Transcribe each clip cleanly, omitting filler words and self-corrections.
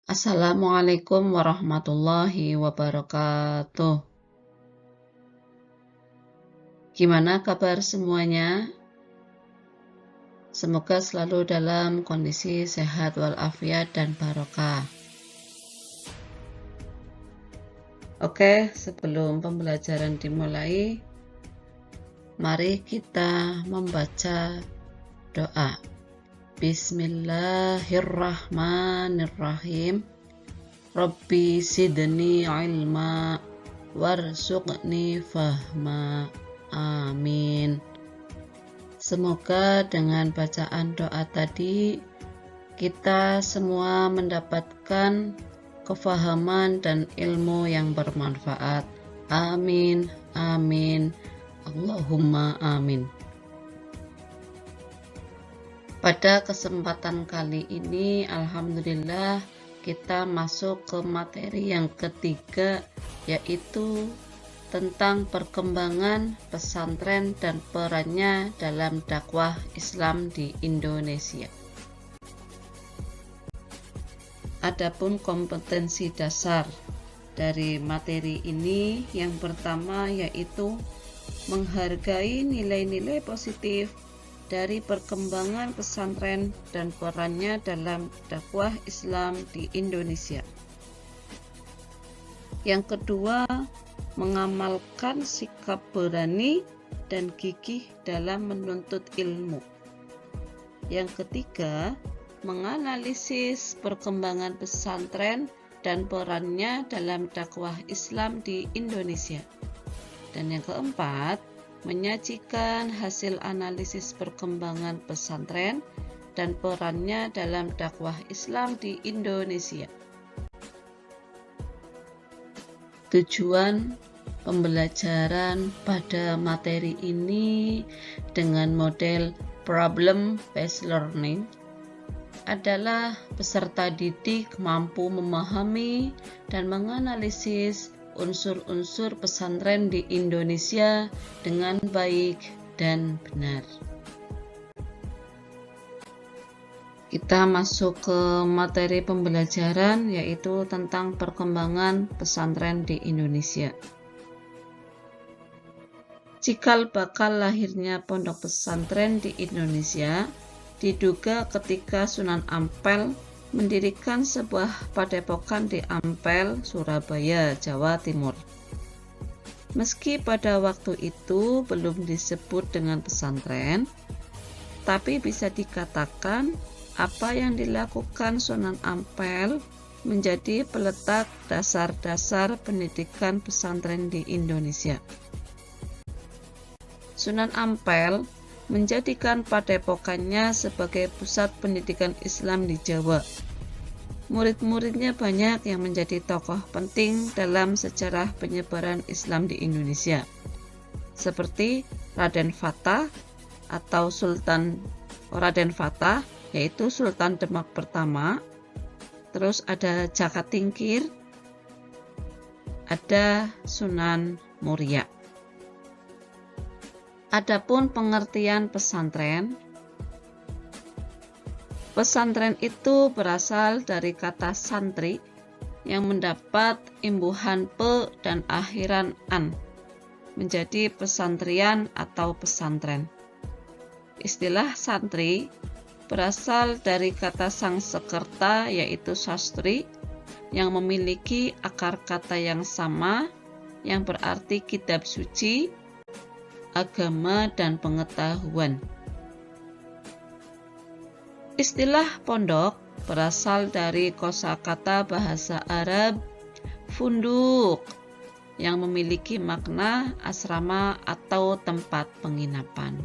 Assalamualaikum warahmatullahi wabarakatuh. Gimana kabar semuanya? Semoga selalu dalam kondisi sehat walafiat dan barokah. Oke, sebelum pembelajaran dimulai, mari kita membaca doa. Bismillahirrahmanirrahim. Rabbi sidni ilma warzuqni fahma. Amin. Semoga dengan bacaan doa tadi kita semua mendapatkan kefahaman dan ilmu yang bermanfaat. Amin, amin, Allahumma amin. Pada kesempatan kali ini, alhamdulillah, kita masuk ke materi yang ketiga, yaitu tentang perkembangan pesantren dan perannya dalam dakwah Islam di Indonesia. Adapun kompetensi dasar dari materi ini, yang pertama yaitu menghargai nilai-nilai positif dari perkembangan pesantren dan perannya dalam dakwah Islam di Indonesia. Yang kedua, mengamalkan sikap berani dan gigih dalam menuntut ilmu. Yang ketiga, menganalisis perkembangan pesantren dan perannya dalam dakwah Islam di Indonesia. Dan yang keempat, menyajikan hasil analisis perkembangan pesantren dan perannya dalam dakwah Islam di Indonesia. Tujuan pembelajaran pada materi ini dengan model problem-based learning adalah peserta didik mampu memahami dan menganalisis unsur-unsur pesantren di Indonesia dengan baik dan benar. Kita masuk ke materi pembelajaran, yaitu tentang perkembangan pesantren di Indonesia. Cikal bakal lahirnya pondok pesantren di Indonesia diduga ketika Sunan Ampel mendirikan sebuah padepokan di Ampel, Surabaya, Jawa Timur. Meski pada waktu itu belum disebut dengan pesantren, tapi bisa dikatakan apa yang dilakukan Sunan Ampel menjadi peletak dasar-dasar pendidikan pesantren di Indonesia. Sunan Ampel menjadikan padepokannya sebagai pusat pendidikan Islam di Jawa. Murid-muridnya banyak yang menjadi tokoh penting dalam sejarah penyebaran Islam di Indonesia, seperti Raden Fatah atau Raden Fatah, yaitu Sultan Demak pertama. Terus ada Jaka Tingkir, ada Sunan Muria. Adapun pengertian pesantren, pesantren itu berasal dari kata santri yang mendapat imbuhan pe dan akhiran an, menjadi pesantrian atau pesantren. Istilah santri berasal dari kata Sangsekerta, yaitu sastri, yang memiliki akar kata yang sama, yang berarti kitab suci, agama, dan pengetahuan. Istilah pondok berasal dari kosakata bahasa Arab funduk, yang memiliki makna asrama atau tempat penginapan.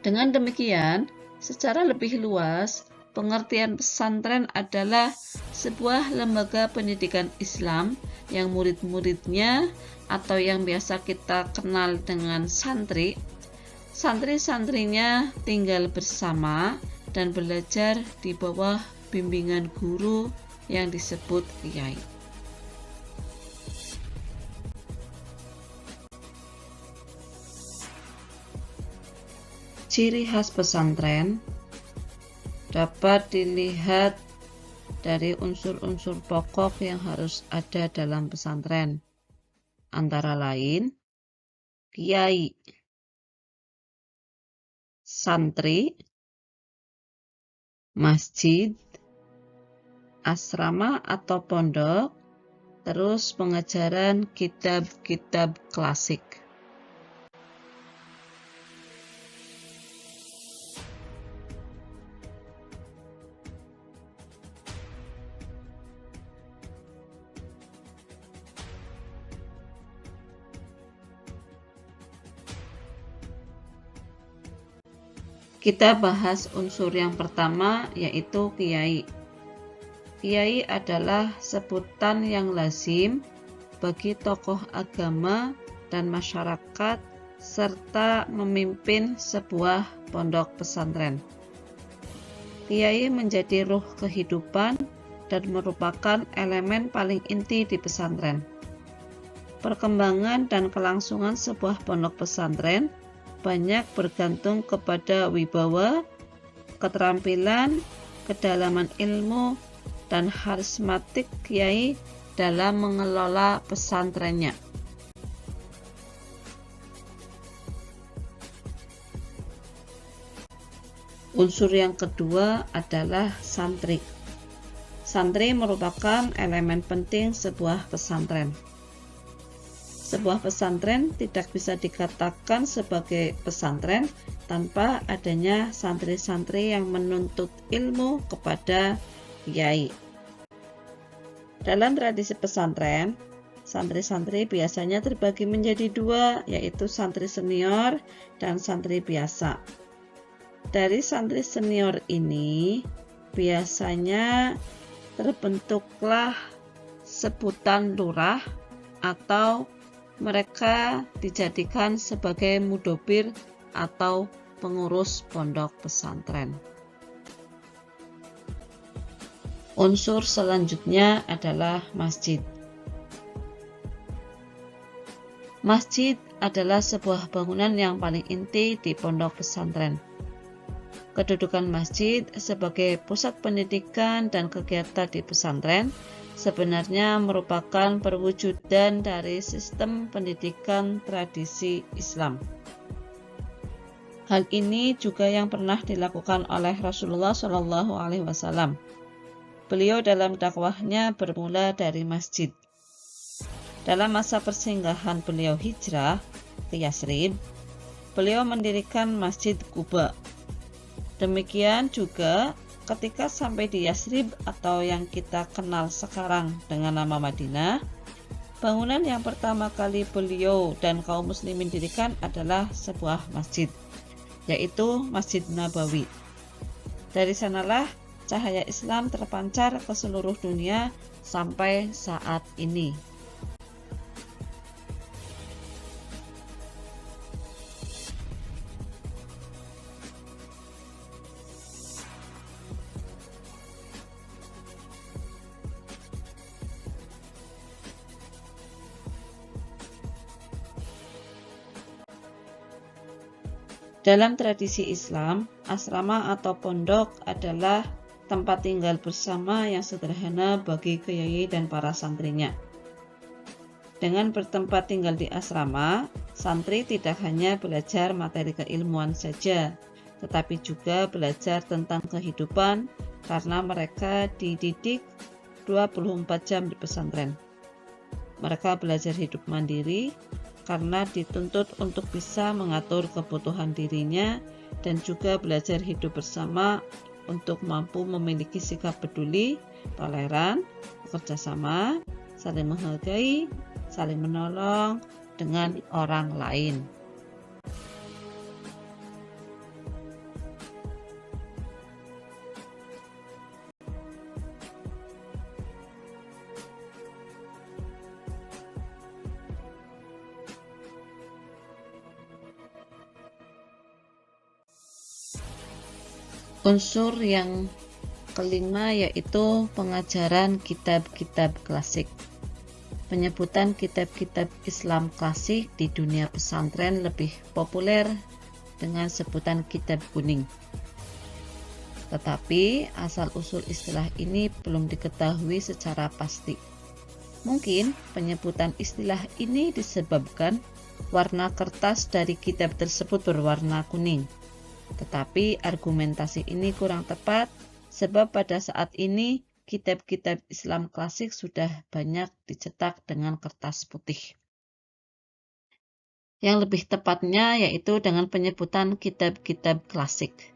Dengan demikian, secara lebih luas, pengertian pesantren adalah sebuah lembaga pendidikan Islam yang murid-muridnya atau yang biasa kita kenal dengan santri-santrinya tinggal bersama dan belajar di bawah bimbingan guru yang disebut kiai. Ciri khas pesantren dapat dilihat dari unsur-unsur pokok yang harus ada dalam pesantren, antara lain kiai, santri, masjid, asrama atau pondok, terus pengajaran kitab-kitab klasik. Kita bahas unsur yang pertama, yaitu kiai. Kiai adalah sebutan yang lazim bagi tokoh agama dan masyarakat serta memimpin sebuah pondok pesantren. Kiai menjadi ruh kehidupan dan merupakan elemen paling inti di pesantren. Perkembangan dan kelangsungan sebuah pondok pesantren banyak bergantung kepada wibawa, keterampilan, kedalaman ilmu, dan karismatik kiai dalam mengelola pesantrennya. Unsur yang kedua adalah santri. Santri merupakan elemen penting sebuah pesantren. Sebuah pesantren tidak bisa dikatakan sebagai pesantren tanpa adanya santri-santri yang menuntut ilmu kepada kiai. Dalam tradisi pesantren, santri-santri biasanya terbagi menjadi dua, yaitu santri senior dan santri biasa. Dari santri senior ini, biasanya terbentuklah sebutan lurah atau mereka dijadikan sebagai mudobir atau pengurus pondok pesantren. Unsur selanjutnya adalah masjid. Masjid adalah sebuah bangunan yang paling inti di pondok pesantren. Kedudukan masjid sebagai pusat pendidikan dan kegiatan di pesantren sebenarnya merupakan perwujudan dari sistem pendidikan tradisi Islam. Hal ini juga yang pernah dilakukan oleh Rasulullah SAW. Beliau dalam dakwahnya bermula dari masjid. Dalam masa persinggahan beliau hijrah ke Yasrib, beliau mendirikan Masjid Quba. Demikian juga ketika sampai di Yasrib atau yang kita kenal sekarang dengan nama Madinah, bangunan yang pertama kali beliau dan kaum muslimin dirikan adalah sebuah masjid, yaitu Masjid Nabawi. Dari sanalah cahaya Islam terpancar ke seluruh dunia sampai saat ini. Dalam tradisi Islam, asrama atau pondok adalah tempat tinggal bersama yang sederhana bagi kiai dan para santrinya. Dengan bertempat tinggal di asrama, santri tidak hanya belajar materi keilmuan saja, tetapi juga belajar tentang kehidupan karena mereka dididik 24 jam di pesantren. Mereka belajar hidup mandiri karena dituntut untuk bisa mengatur kebutuhan dirinya dan juga belajar hidup bersama untuk mampu memiliki sikap peduli, toleran, bekerja sama, saling menghargai, saling menolong dengan orang lain. Unsur yang kelima yaitu pengajaran kitab-kitab klasik. Penyebutan kitab-kitab Islam klasik di dunia pesantren lebih populer dengan sebutan kitab kuning. Tetapi asal-usul istilah ini belum diketahui secara pasti. Mungkin penyebutan istilah ini disebabkan warna kertas dari kitab tersebut berwarna kuning. Tetapi argumentasi ini kurang tepat sebab pada saat ini kitab-kitab Islam klasik sudah banyak dicetak dengan kertas putih. Yang lebih tepatnya yaitu dengan penyebutan kitab-kitab klasik.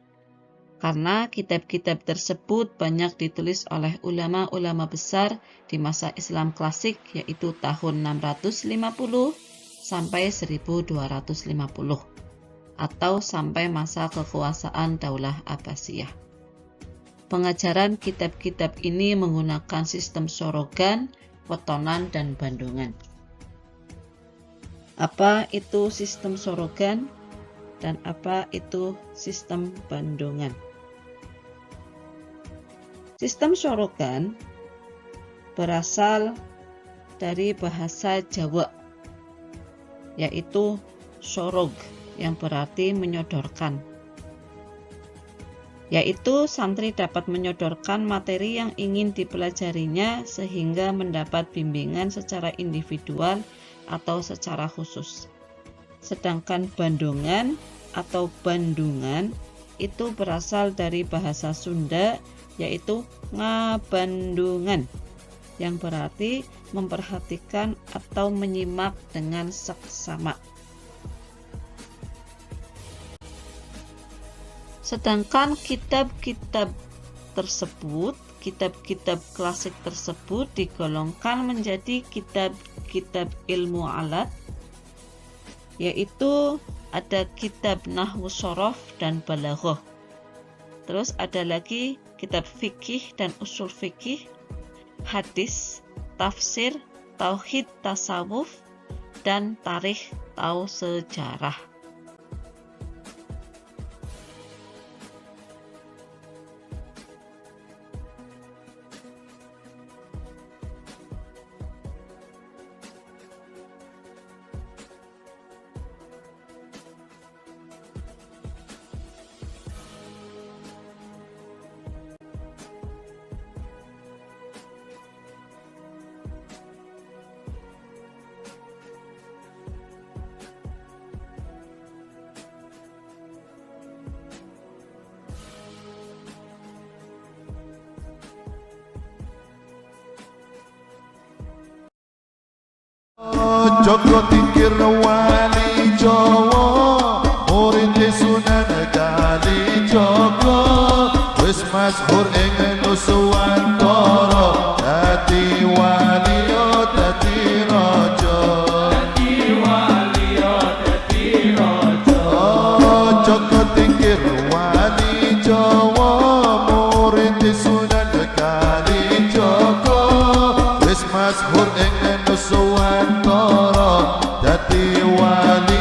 Karena kitab-kitab tersebut banyak ditulis oleh ulama-ulama besar di masa Islam klasik, yaitu tahun 650 sampai 1250 atau sampai masa kekuasaan Daulah Abbasiyah. Pengajaran kitab-kitab ini menggunakan sistem sorogan, wetonan, dan bandungan. Apa itu sistem sorogan dan apa itu sistem bandungan? Sistem sorogan berasal dari bahasa Jawa, yaitu sorog, yang berarti menyodorkan. Yaitu santri dapat menyodorkan materi yang ingin dipelajarinya sehingga mendapat bimbingan secara individual atau secara khusus. Sedangkan bandungan atau bandungan itu berasal dari bahasa Sunda, yaitu ngabandungan, yang berarti memperhatikan atau menyimak dengan seksama. Sedangkan kitab-kitab klasik tersebut digolongkan menjadi kitab-kitab ilmu alat, yaitu ada kitab Nahwu Shorof dan Balaghah. Terus ada lagi kitab fikih dan usul fikih, hadis, tafsir, tauhid, tasawuf, dan tarikh atau sejarah. Joko tingkir wali Jawa, murid Sunan Kalijaga, wis masyhur ing Nuswantara, dadi wali dadi raja. Joko tingkir wali Jawa, murid Sunan Kalijaga, wis masyhur ing Nuswantara, dadi wali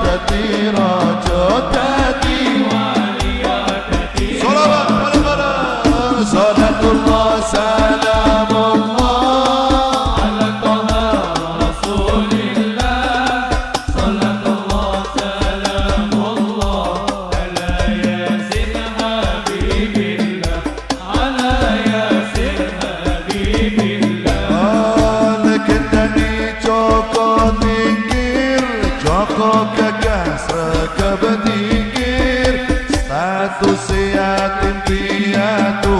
dadi raja, dadi wali dadi raja. Salatullah salamullah ala taha rasulillah, salatullah salamullah ala yasin habibillah, ala yasin habibillah. Lekendani Joko tingkir, Joko gagah sregep tingkir, status yatim piatu,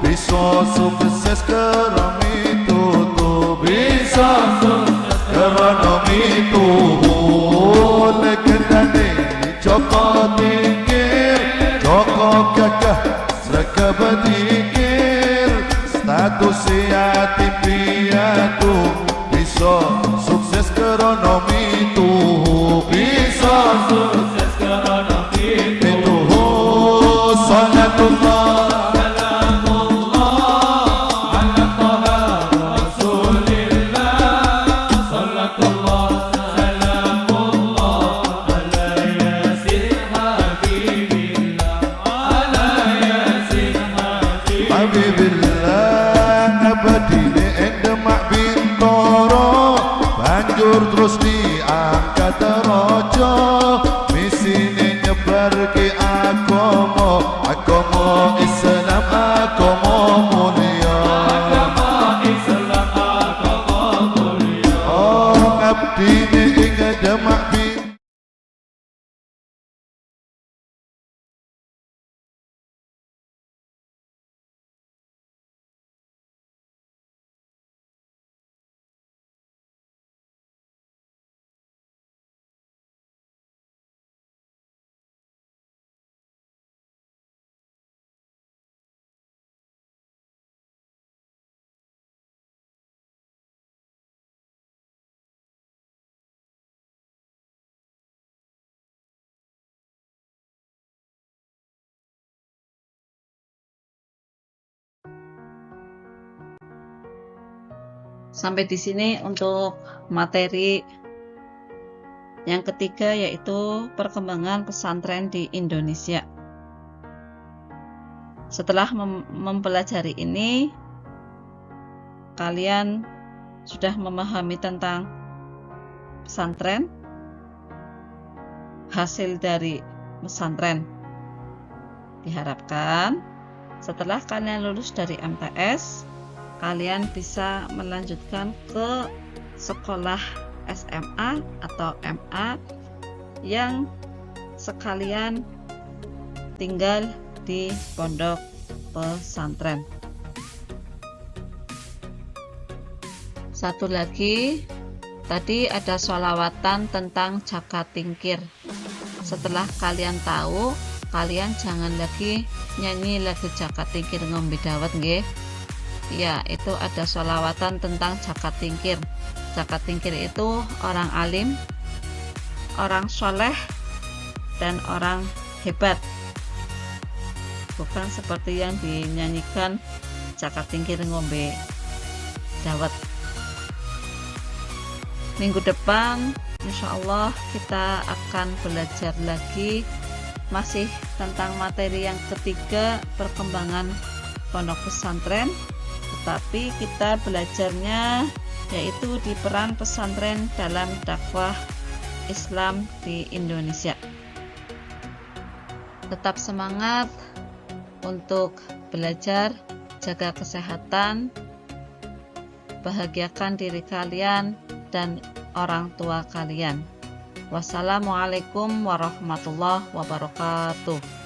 bisa sukses kerana mitutu, bisa sukses kerana mitutu. Lekendani Joko tingkir, Joko gagah sregep tingkir, status yatim piatu, bisa sukses kerana mitutu, bisa sukses kerana mitutu. Salatullah salamullah ala taha rasulillah, salatullah salamullah ala yasin habibillah, ala yasin habibillah. Abadine ing Demak Bintoro, banjur terus diangkat raja, misine nyebarke agama Islam. Sampai di sini untuk materi yang ketiga, yaitu perkembangan pesantren di Indonesia. Setelah mempelajari ini, kalian sudah memahami tentang pesantren, hasil dari pesantren. Diharapkan setelah kalian lulus dari MTS, kalian bisa melanjutkan ke sekolah SMA atau MA yang sekalian tinggal di pondok pesantren. Satu lagi, tadi ada sholawatan tentang zakat tingkir. Setelah kalian tahu, kalian jangan lagi nyanyi lagu zakat tingkir ngombe dawet nggih. Ya, itu ada sholawatan tentang zakat tingkir. Zakat tingkir itu orang alim, orang soleh, dan orang hebat. Bukan seperti yang dinyanyikan zakat tingkir ngombe dawet. Minggu depan insya Allah kita akan belajar lagi masih tentang materi yang ketiga, perkembangan pondok pesantren, tetapi kita belajarnya yaitu di peran pesantren dalam dakwah Islam di Indonesia. Tetap semangat untuk belajar, jaga kesehatan, bahagiakan diri kalian dan orang tua kalian. Wassalamualaikum warahmatullahi wabarakatuh.